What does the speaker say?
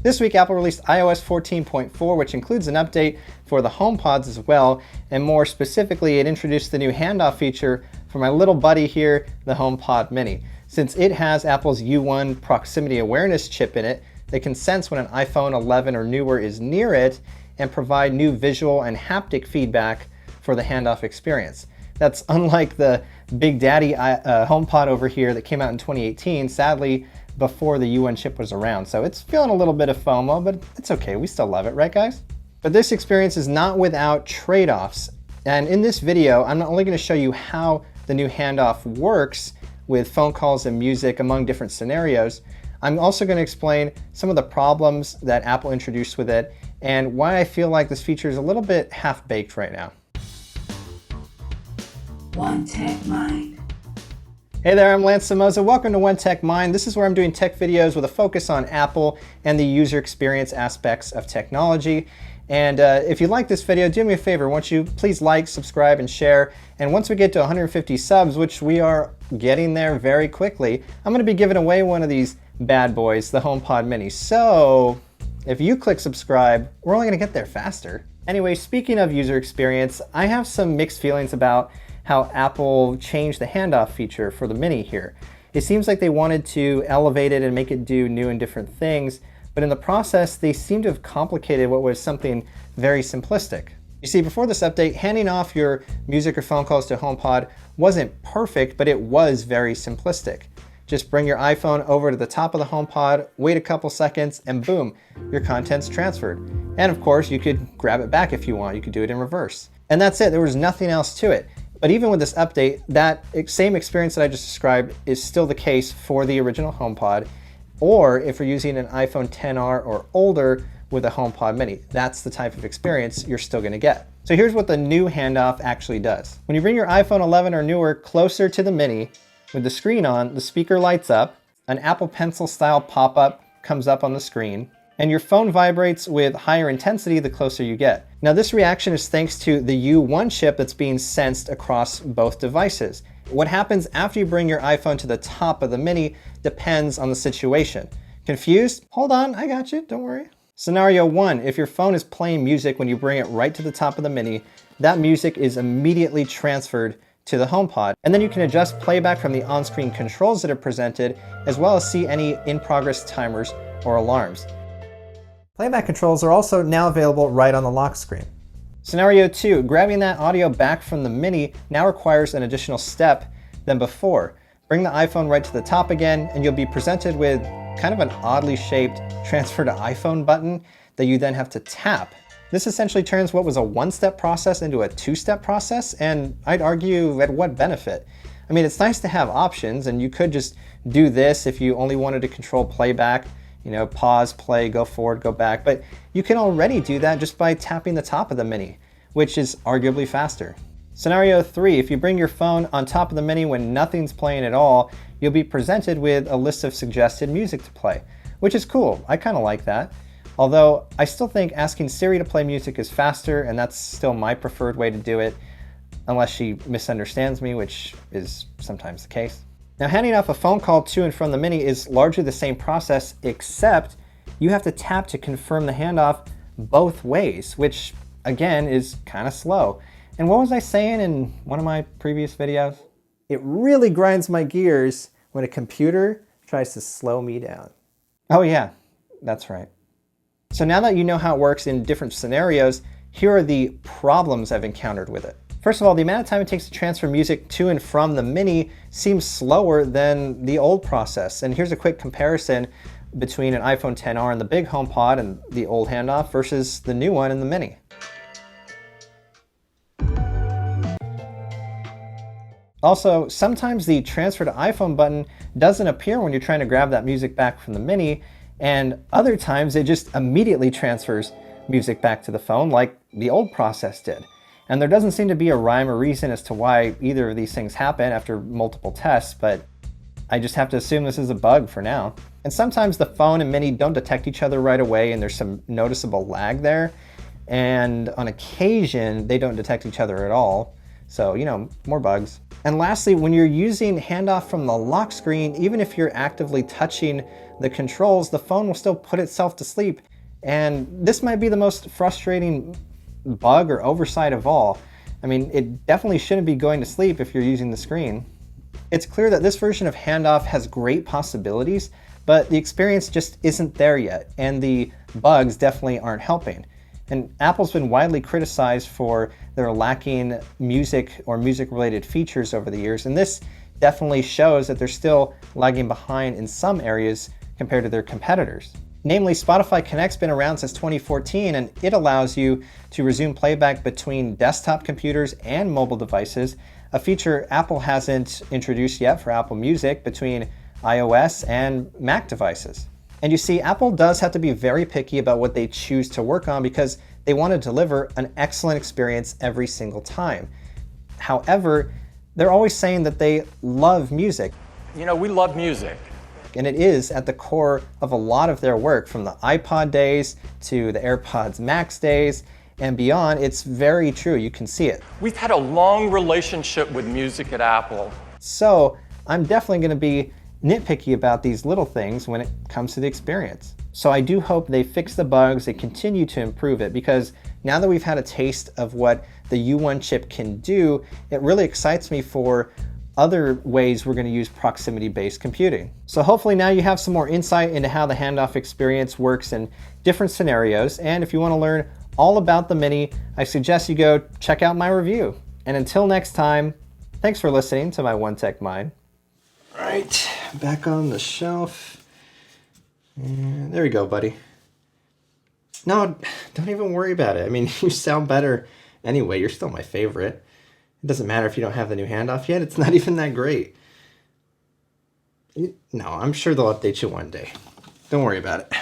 This week, Apple released iOS 14.4, which includes an update for the HomePods as well, and more specifically, it introduced the new handoff feature for my little buddy here, the HomePod Mini. Since it has Apple's U1 proximity awareness chip in it, they can sense when an iPhone 11 or newer is near it and provide new visual and haptic feedback for the handoff experience. That's unlike the Big Daddy HomePod over here that came out in 2018, sadly, before the U1 chip was around. So it's feeling a little bit of FOMO, but it's okay, we still love it, right guys? But this experience is not without trade-offs. And in this video, I'm not only gonna show you how the new handoff works with phone calls and music among different scenarios, I'm also gonna explain some of the problems that Apple introduced with it and why I feel like this feature is a little bit half-baked right now. One Tech Mind. Hey there, I'm Lance Samoza. Welcome to One Tech Mind. This is where I'm doing tech videos with a focus on Apple and the user experience aspects of technology. And if you like this video, do me a favor. Won't you please like, subscribe, and share. And once we get to 150 subs, which we are getting there very quickly, I'm going to be giving away one of these bad boys, the HomePod Mini. So if you click subscribe, we're only going to get there faster. Anyway, speaking of user experience, I have some mixed feelings about how Apple changed the handoff feature for the Mini here. It seems like they wanted to elevate it and make it do new and different things, but in the process, they seem to have complicated what was something very simplistic. You see, before this update, handing off your music or phone calls to HomePod wasn't perfect, but it was very simplistic. Just bring your iPhone over to the top of the HomePod, wait a couple seconds, and boom, your content's transferred. And of course, you could grab it back if you want. You could do it in reverse. And that's it, there was nothing else to it. But even with this update, that same experience that I just described is still the case for the original HomePod, or if you're using an iPhone XR or older with a HomePod Mini. That's the type of experience you're still gonna get. So here's what the new handoff actually does. When you bring your iPhone 11 or newer closer to the Mini, with the screen on, the speaker lights up, an Apple Pencil style pop-up comes up on the screen, and your phone vibrates with higher intensity the closer you get. Now this reaction is thanks to the U1 chip that's being sensed across both devices. What happens after you bring your iPhone to the top of the Mini depends on the situation. Confused? Hold on, I got you, don't worry. Scenario 1, if your phone is playing music when you bring it right to the top of the Mini, that music is immediately transferred to the HomePod. And then you can adjust playback from the on-screen controls that are presented, as well as see any in-progress timers or alarms. Playback controls are also now available right on the lock screen. Scenario 2, grabbing that audio back from the Mini now requires an additional step than before. Bring the iPhone right to the top again, and you'll be presented with kind of an oddly shaped transfer to iPhone button that you then have to tap. This essentially turns what was a one-step process into a two-step process, and I'd argue at what benefit? I mean, it's nice to have options, and you could just do this if you only wanted to control playback, you know, pause, play, go forward, go back, but you can already do that just by tapping the top of the Mini, which is arguably faster. Scenario 3, if you bring your phone on top of the Mini when nothing's playing at all, you'll be presented with a list of suggested music to play, which is cool. I kind of like that. Although I still think asking Siri to play music is faster, and that's still my preferred way to do it, unless she misunderstands me, which is sometimes the case. Now, handing off a phone call to and from the Mini is largely the same process, except you have to tap to confirm the handoff both ways, which again is kind of slow. And what was I saying in one of my previous videos? It really grinds my gears when a computer tries to slow me down. Oh yeah, that's right. So now that you know how it works in different scenarios, here are the problems I've encountered with it. First of all, the amount of time it takes to transfer music to and from the Mini seems slower than the old process. And here's a quick comparison between an iPhone XR and the big HomePod and the old handoff versus the new one and the Mini. Also, sometimes the transfer to iPhone button doesn't appear when you're trying to grab that music back from the Mini, and other times it just immediately transfers music back to the phone like the old process did. And there doesn't seem to be a rhyme or reason as to why either of these things happen after multiple tests, but I just have to assume this is a bug for now. And sometimes the phone and Mini don't detect each other right away, and there's some noticeable lag there. And on occasion, they don't detect each other at all. So, more bugs. And lastly, when you're using handoff from the lock screen, even if you're actively touching the controls, the phone will still put itself to sleep. And this might be the most frustrating bug or oversight of all. I mean, it definitely shouldn't be going to sleep if you're using the screen. It's clear that this version of handoff has great possibilities, but the experience just isn't there yet, and the bugs definitely aren't helping. And Apple's been widely criticized for their lacking music or music-related features over the years, and this definitely shows that they're still lagging behind in some areas compared to their competitors. Namely, Spotify Connect's been around since 2014, and it allows you to resume playback between desktop computers and mobile devices, a feature Apple hasn't introduced yet for Apple Music between iOS and Mac devices. And you see, Apple does have to be very picky about what they choose to work on because they want to deliver an excellent experience every single time. However, they're always saying that they love music. We love music. And it is at the core of a lot of their work, from the iPod days to the AirPods Max days and beyond. It's very true. You can see it. We've had a long relationship with music at Apple. So I'm definitely going to be nitpicky about these little things when it comes to the experience. So I do hope they fix the bugs, they continue to improve it, because now that we've had a taste of what the U1 chip can do, it really excites me for other ways we're going to use proximity-based computing. So hopefully now you have some more insight into how the handoff experience works in different scenarios. And if you want to learn all about the Mini, I suggest you go check out my review. And until next time, thanks for listening to my One Tech Mind. All right, back on the shelf. And there we go, buddy. No, don't even worry about it. I mean, you sound better anyway. You're still my favorite. It doesn't matter if you don't have the new handoff yet. It's not even that great. No, I'm sure they'll update you one day. Don't worry about it.